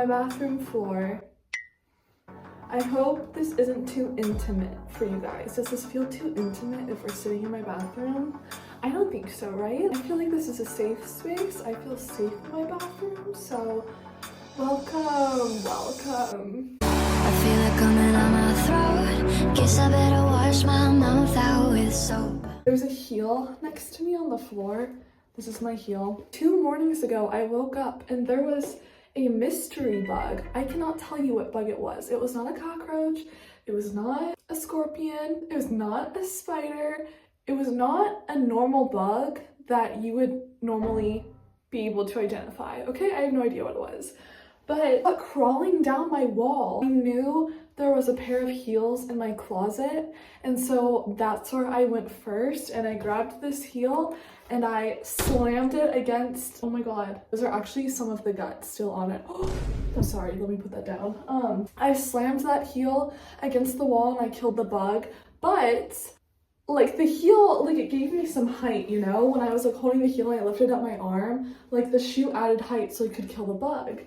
my bathroom floor. I hope this isn't too intimate for you guys. Does this feel too intimate if we're sitting in my bathroom? I don't think so, right? I feel like this is a safe space. I feel safe in my bathroom, so welcome, welcome. I feel it coming on my throat. Guess I better wash my mouth out with soap. There's a heel next to me on the floor. This is my heel. 2 mornings ago, I woke up and there was a mystery bug. I cannot tell you what bug it was. It was not a cockroach. It was not a scorpion. It was not a spider. It was not a normal bug that you would normally be able to identify. Okay, I have no idea what it was. But crawling down my wall, I knew there was a pair of heels in my closet, and so that's where I went first, and I grabbed this heel and I slammed it against, oh my god, those are actually some of the guts still on it. Oh, I'm sorry, let me put that down. I slammed that heel against the wall and I killed the bug, but like the heel, like it gave me some height, you know? When I was like holding the heel and I lifted up my arm, like the shoe added height so I could kill the bug.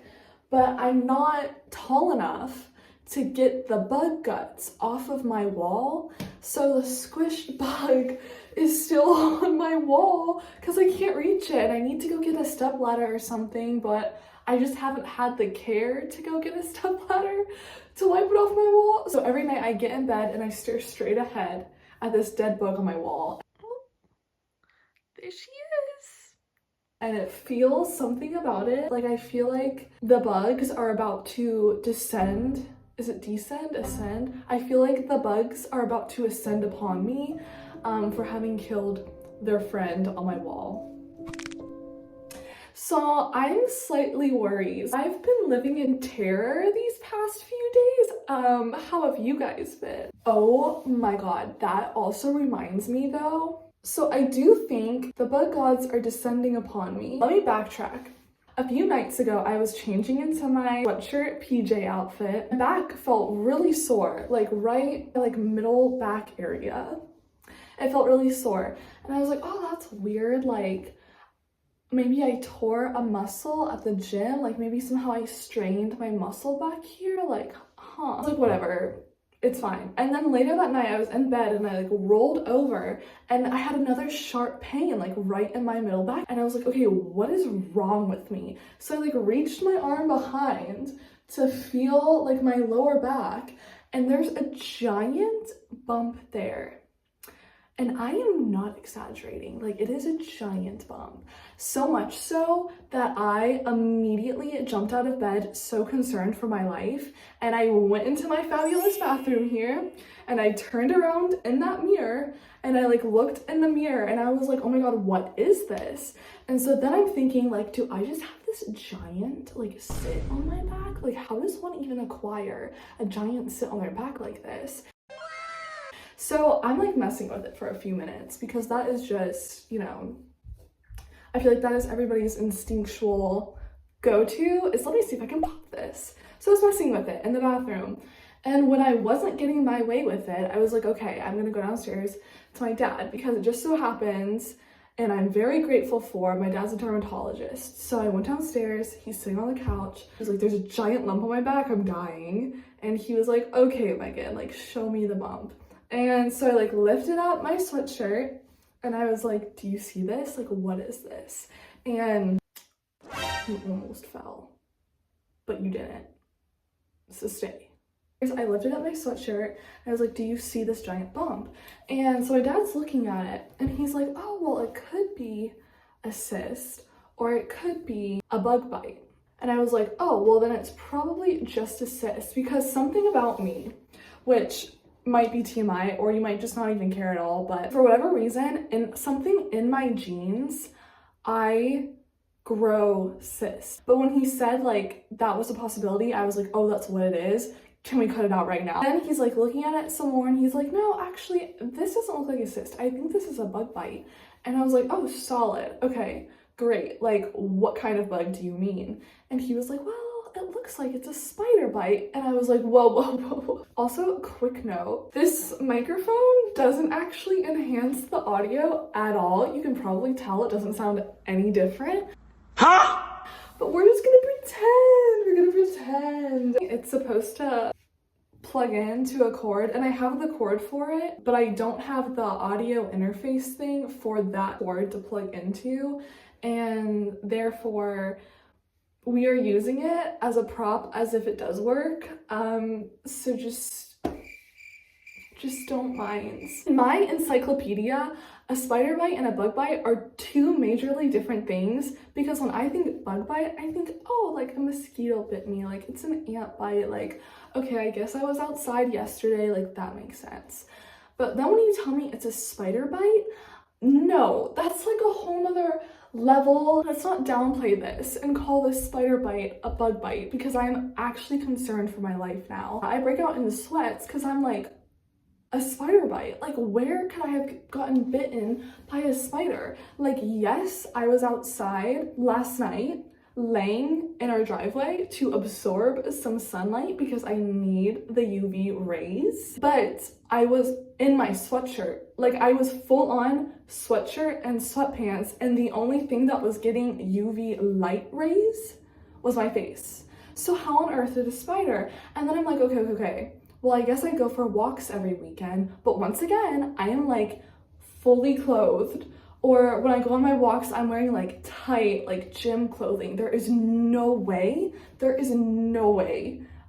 But I'm not tall enough to get the bug guts off of my wall, so the squished bug is still on my wall because I can't reach it. I need to go get a stepladder or something, but I just haven't had the care to go get a stepladder to wipe it off my wall. So every night I get in bed and I stare straight ahead at this dead bug on my wall. Oh, there she is. And it feels something about it. Like I feel like the bugs are about to descend. Is it descend? Ascend? I feel like the bugs are about to ascend upon me for having killed their friend on my wall. So I'm slightly worried. I've been living in terror these past few days. How have you guys been? Oh my god, that also reminds me though. So I do think the bug gods are descending upon me. Let me backtrack. A few nights ago, I was changing into my sweatshirt PJ outfit. My back felt really sore, like right like middle back area. It felt really sore. And I was like, oh, that's weird. Like maybe I tore a muscle at the gym. Like maybe somehow I strained my muscle back here. Like, huh. Like whatever. It's fine. And then later that night I was in bed and I like rolled over and I had another sharp pain like right in my middle back, and I was like, okay, what is wrong with me? So I like reached my arm behind to feel like my lower back, and there's a giant bump there. And I am not exaggerating, like it is a giant bump. So much so that I immediately jumped out of bed so concerned for my life, and I went into my fabulous bathroom here and I turned around in that mirror and I like looked in the mirror and I was like, oh my god, what is this? And so then I'm thinking like, do I just have this giant like sit on my back? Like how does one even acquire a giant sit on their back like this? So I'm like messing with it for a few minutes because that is just, you know, I feel like that is everybody's instinctual go-to is let me see if I can pop this. So I was messing with it in the bathroom. And when I wasn't getting my way with it, I was like, okay, I'm gonna go downstairs to my dad because it just so happens, and I'm very grateful for, my dad's a dermatologist. So I went downstairs, he's sitting on the couch. He was like, there's a giant lump on my back, I'm dying. And he was like, okay, Megan, like show me the bump. And so I like lifted up my sweatshirt and I was like, do you see this? Like, what is this? And you almost fell, but you didn't. So stay. I lifted up my sweatshirt and I was like, do you see this giant bump? And so my dad's looking at it and he's like, oh, well, it could be a cyst or it could be a bug bite. And I was like, oh, well, then it's probably just a cyst, because something about me, which might be TMI or you might just not even care at all, but for whatever reason, something in my genes, I grow cysts. But when he said like that was a possibility, I was like, oh, that's what it is. Can we cut it out right now? Then he's like looking at it some more and he's like, no, actually, this doesn't look like a cyst. I think this is a bug bite. And I was like, oh, solid. Okay, great. Like, what kind of bug do you mean? And he was like, well, it looks like it's a spider bite. And I was like, whoa, whoa, whoa, whoa. Also, quick note, this microphone doesn't actually enhance the audio at all. You can probably tell it doesn't sound any different. Huh? But we're just gonna pretend. It's supposed to plug into a cord, and I have the cord for it, but I don't have the audio interface thing for that cord to plug into, and therefore we are using it as a prop as if it does work. So just don't mind. In my encyclopedia, a spider bite and a bug bite are two majorly different things, because when I think bug bite, I think, oh, like a mosquito bit me, like it's an ant bite, like, okay, I guess I was outside yesterday, like that makes sense. But then when you tell me it's a spider bite, no, that's like a whole nother level. Let's not downplay this and call this spider bite a bug bite, because I'm actually concerned for my life now. I break out in sweats because I'm like, a spider bite? Like, where could I have gotten bitten by a spider? Like, yes, I was outside last night laying in our driveway to absorb some sunlight because I need the UV rays, but I was in my sweatshirt. Like, I was full on sweatshirt and sweatpants, and the only thing that was getting UV light rays was my face. So how on earth did a spider? And then I'm like, okay. Well, I guess I go for walks every weekend, but once again, I am like fully clothed. Or when I go on my walks, I'm wearing like tight, like gym clothing. There is no way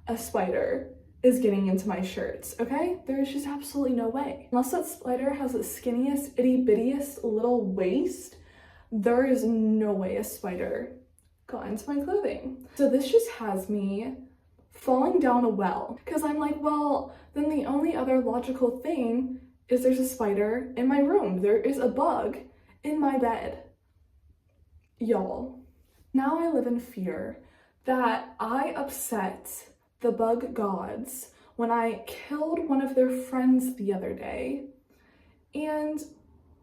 a spider is getting into my shirts, okay? There is just absolutely no way. Unless that spider has the skinniest, itty bittiest little waist, there is no way a spider got into my clothing. So this just has me falling down a well, because I'm like, well, then the only other logical thing is there's a spider in my room. There is a bug in my bed. Y'all, now I live in fear that I upset the bug gods when I killed one of their friends the other day, and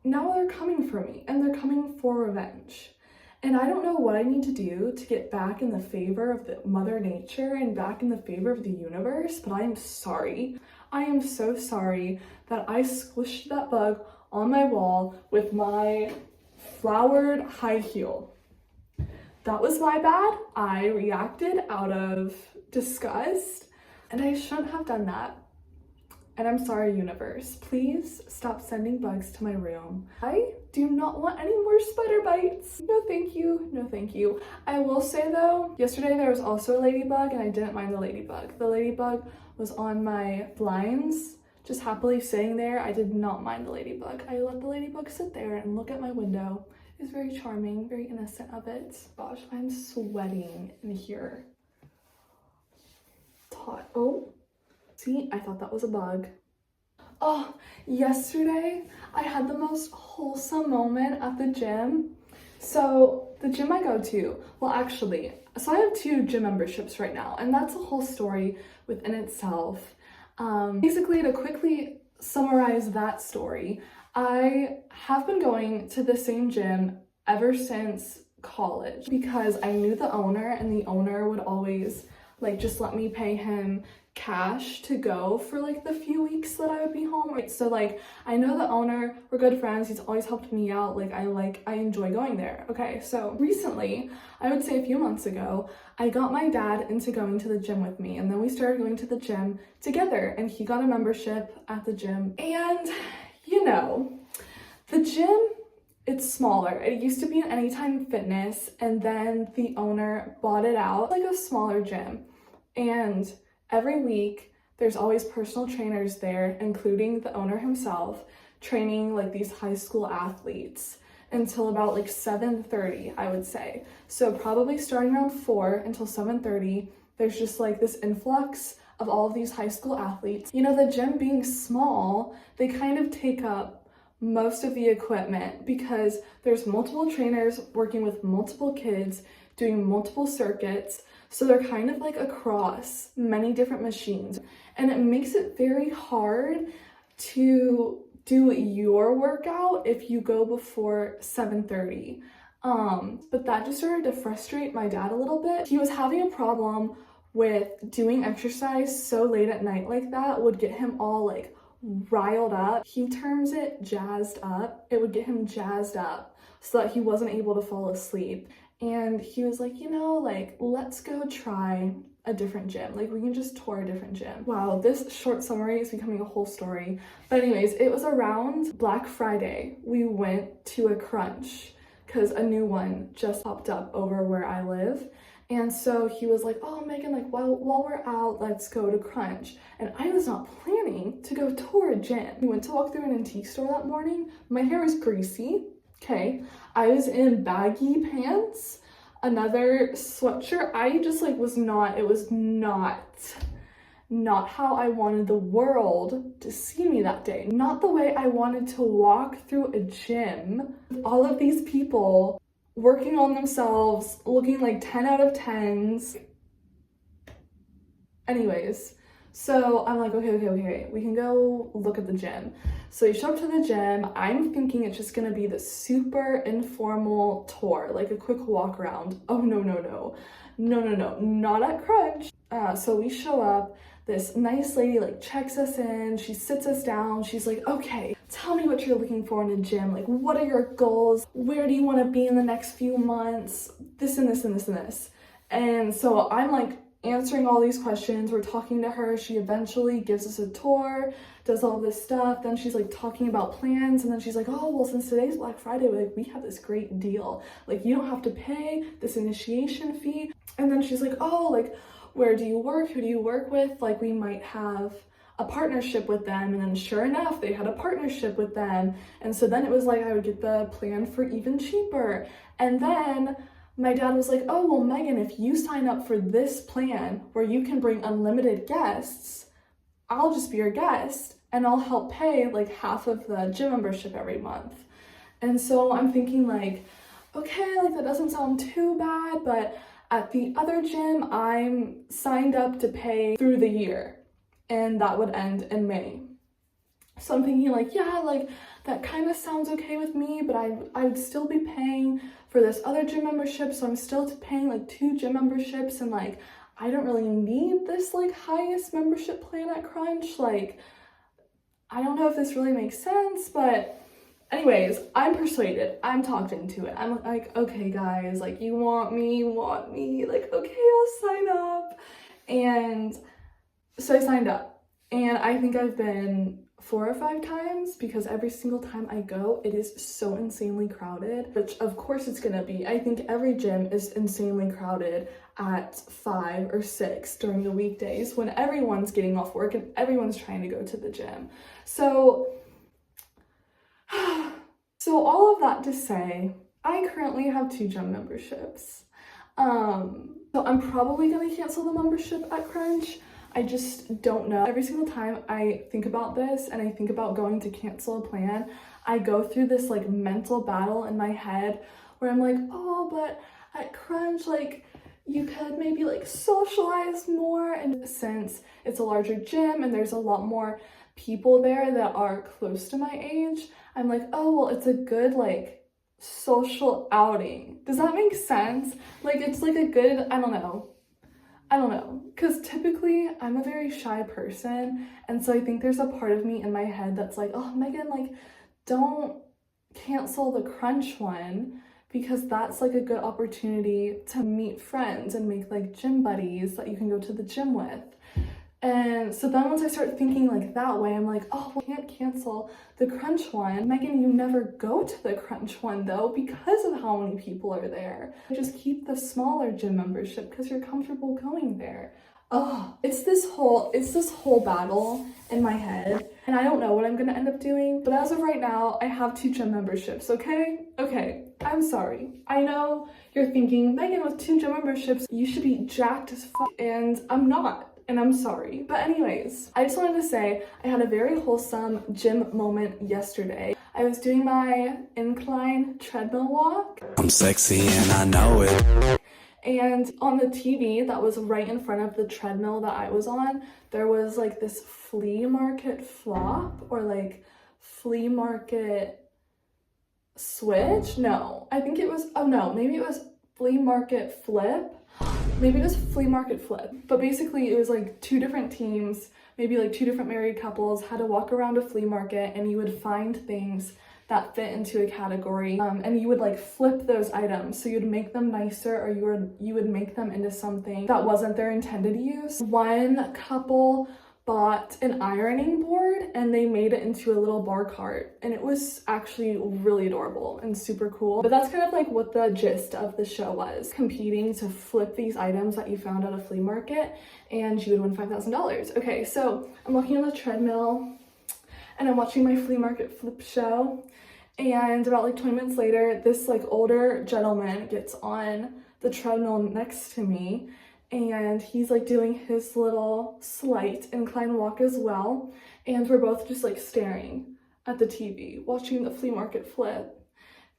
now they're coming for me, and they're coming for revenge. And I don't know what I need to do to get back in the favor of the Mother Nature and back in the favor of the universe, but I am sorry. I am so sorry that I squished that bug on my wall with my flowered high heel. That was my bad. I reacted out of disgust, and I shouldn't have done that. And I'm sorry, universe. Please stop sending bugs to my room. I do not want any more spider bites. No thank you, no thank you. I will say though, yesterday there was also a ladybug, and I didn't mind the ladybug. The ladybug was on my blinds, just happily sitting there. I did not mind the ladybug. I let the ladybug sit there and look at my window. It was very charming, very innocent of it. Gosh, I'm sweating in here. It's hot. Oh. See, I thought that was a bug. Oh, yesterday I had the most wholesome moment at the gym. So the gym I go to, well actually, so I have 2 gym memberships right now, and that's a whole story within itself. Basically, to quickly summarize that story, I have been going to the same gym ever since college because I knew the owner, and the owner would always like just let me pay him cash to go for like the few weeks that I would be home. Right? So like I know the owner, we're good friends, he's always helped me out, I enjoy going there. Okay, so recently, I would say a few months ago, I got my dad into going to the gym with me, and then we started going to the gym together, and he got a membership at the gym. And you know, the gym, it's smaller. It used to be an Anytime Fitness, and then the owner bought it out, like a smaller gym. And every week, there's always personal trainers there, including the owner himself, training like these high school athletes until about like 7:30, I would say. So probably starting around 4 until 7:30, there's just like this influx of all of these high school athletes. You know, the gym being small, they kind of take up most of the equipment because there's multiple trainers working with multiple kids, doing multiple circuits. So they're kind of like across many different machines, and it makes it very hard to do your workout if you go before 7:30. But that just started to frustrate my dad a little bit. He was having a problem with doing exercise so late at night like that would get him all like riled up. He terms it jazzed up. It would get him jazzed up so that he wasn't able to fall asleep. And he was like, you know, like, let's go try a different gym. Like, we can just tour a different gym. Wow, this short summary is becoming a whole story. But anyways, it was around Black Friday. We went to a Crunch because a new one just popped up over where I live. And so he was like, oh, Megan, like, while we're out, let's go to Crunch. And I was not planning to go tour a gym. We went to walk through an antique store that morning. My hair was greasy, okay? I was in baggy pants, another sweatshirt. I just like was not, it was not how I wanted the world to see me that day. Not the way I wanted to walk through a gym with all of these people working on themselves, looking like 10 out of 10s. Anyways, so I'm like, okay, we can go look at the gym. So we show up to the gym. I'm thinking it's just gonna be the super informal tour, like a quick walk around. Oh, no, not at Crunch. So we show up, this nice lady like checks us in, she sits us down, she's like, okay, tell me what you're looking for in a gym. Like, what are your goals? Where do you want to be in the next few months? This and this and this and this. And so I'm like answering all these questions. We're talking to her. She eventually gives us a tour, does all this stuff. Then she's like talking about plans. And then she's like, oh, well, since today's Black Friday, we have this great deal. Like, you don't have to pay this initiation fee. And then she's like, oh, like, where do you work? Who do you work with? Like, we might have a partnership with them. And then sure enough, they had a partnership with them. And so then it was like I would get the plan for even cheaper. And then my dad was like, oh, well, Megan, if you sign up for this plan where you can bring unlimited guests, I'll just be your guest and I'll help pay like half of the gym membership every month. And so I'm thinking like, okay, like that doesn't sound too bad, but at the other gym, I'm signed up to pay through the year and that would end in May. So I'm thinking like, yeah, like that kind of sounds okay with me, but I would still be paying for this other gym membership. So I'm still paying like 2 gym memberships and like, I don't really need this like highest membership plan at Crunch. Like, I don't know if this really makes sense, but anyways, I'm persuaded. I'm talked into it. I'm like, okay, guys, like you want me, like, okay, I'll sign up. And so I signed up and I think I've been 4 or 5 times because every single time I go, it is so insanely crowded, which of course it's gonna be. I think every gym is insanely crowded at 5 or 6 during the weekdays when everyone's getting off work and everyone's trying to go to the gym. So all of that to say, I currently have 2 gym memberships. So I'm probably gonna cancel the membership at Crunch. I just don't know. Every single time I think about this and I think about going to cancel a plan, I go through this like mental battle in my head where I'm like, oh, but at Crunch, like you could maybe like socialize more. And since it's a larger gym and there's a lot more people there that are close to my age, I'm like, oh, well, it's a good like social outing. Does that make sense? Like, it's like a good, I don't know, because typically I'm a very shy person, and so I think there's a part of me in my head that's like, oh, Megan, like, don't cancel the Crunch one, because that's like a good opportunity to meet friends and make like gym buddies that you can go to the gym with. And so then once I start thinking like that way, I'm like, oh, well, I can't cancel the Crunch one. Megan, you never go to the Crunch one though because of how many people are there. Just keep the smaller gym membership because you're comfortable going there. Oh, it's this whole battle in my head, and I don't know what I'm gonna end up doing, but as of right now, I have 2 gym memberships, okay? Okay, I'm sorry. I know you're thinking, Megan, with 2 gym memberships, you should be jacked as fuck, and I'm not. And I'm sorry. But anyways, I just wanted to say I had a very wholesome gym moment yesterday. I was doing my incline treadmill walk. I'm sexy and I know it. And on the TV that was right in front of the treadmill that I was on, there was like this flea market flop or like flea market switch. No, I think it was, oh no, maybe it was flea market flip. Maybe it was flea market flip, but basically it was like 2 different teams, maybe like 2 different married couples had to walk around a flea market, and you would find things that fit into a category, and you would like flip those items. So you'd make them nicer, or you would make them into something that wasn't their intended use. One couple bought an ironing board and they made it into a little bar cart, and it was actually really adorable and super cool. But that's kind of like what the gist of the show was, competing to flip these items that you found at a flea market, and you would win $5,000. Okay, so I'm walking on the treadmill and I'm watching my flea market flip show, and about like 20 minutes later, this like older gentleman gets on the treadmill next to me, and he's like doing his little slight incline walk as well, and we're both just like staring at the TV watching the flea market flip,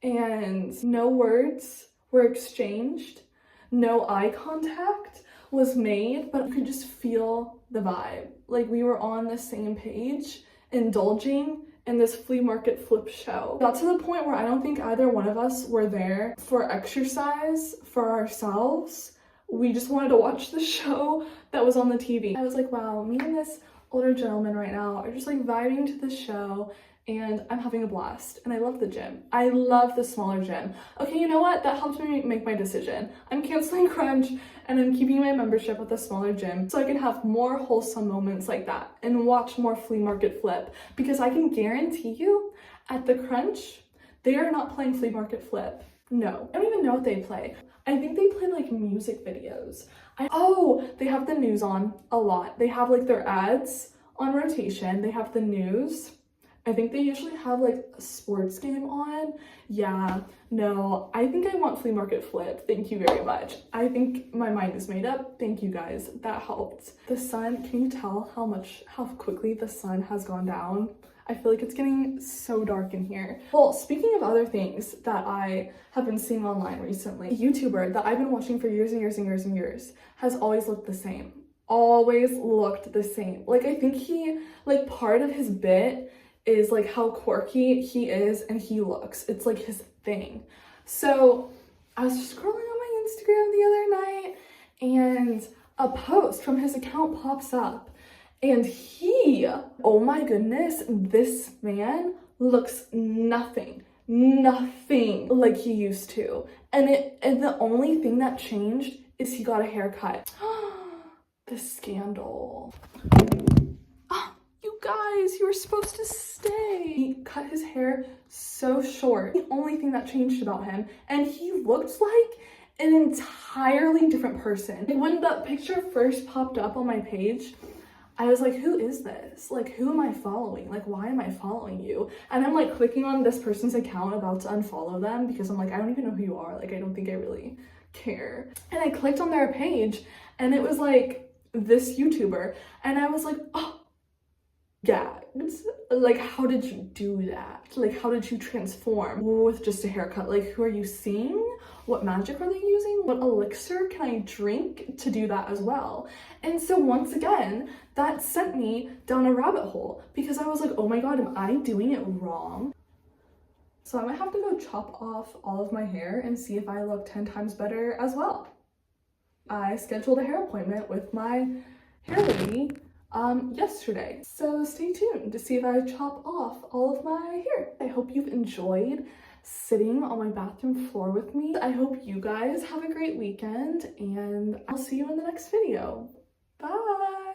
and no words were exchanged, no eye contact was made, but you could just feel the vibe. Like we were on the same page, indulging in this flea market flip show. Got to the point where I don't think either one of us were there for exercise for ourselves. We just wanted to watch the show that was on the TV. I was like, wow, me and this older gentleman right now are just like vibing to the show, and I'm having a blast. And I love the gym. I love the smaller gym. Okay, you know what? That helped me make my decision. I'm canceling Crunch and I'm keeping my membership at the smaller gym so I can have more wholesome moments like that and watch more flea market flip, because I can guarantee you at the Crunch, they are not playing flea market flip. No, I don't even know what they play. I think they play like music videos. Oh, they have the news on a lot. They have like their ads on rotation. They have the news. I think they usually have like a sports game on. Yeah, no, I think I want flea market flip. Thank you very much. I think my mind is made up. Thank you guys, that helped. The sun, can you tell how quickly the sun has gone down? I feel like it's getting so dark in here. Well, speaking of other things that I have been seeing online recently, a YouTuber that I've been watching for years and years and years and years has always looked the same. Always looked the same. Like I think he, like part of his bit is like how quirky he is and he looks. It's like his thing. So I was just scrolling on my Instagram the other night and a post from his account pops up. And he, oh my goodness, this man looks nothing like he used to. And the only thing that changed is he got a haircut. The scandal. You guys, you were supposed to stay. He cut his hair so short. The only thing that changed about him, and he looked like an entirely different person. Like when that picture first popped up on my page, I was like, who is this? Like, who am I following? Like, why am I following you? And I'm like clicking on this person's account about to unfollow them because I'm like, I don't even know who you are. Like, I don't think I really care. And I clicked on their page and it was like this YouTuber. And I was like, oh, yeah. Like, how did you do that? Like, how did you transform with just a haircut? Like, who are you seeing? What magic are they using? What elixir can I drink to do that as well? And so once again, that sent me down a rabbit hole because I was like, oh my God, am I doing it wrong? So I might have to go chop off all of my hair and see if I look 10 times better as well. I scheduled a hair appointment with my hair lady yesterday. So stay tuned to see if I chop off all of my hair. I hope you've enjoyed sitting on my bathroom floor with me. I hope you guys have a great weekend and I'll see you in the next video. Bye!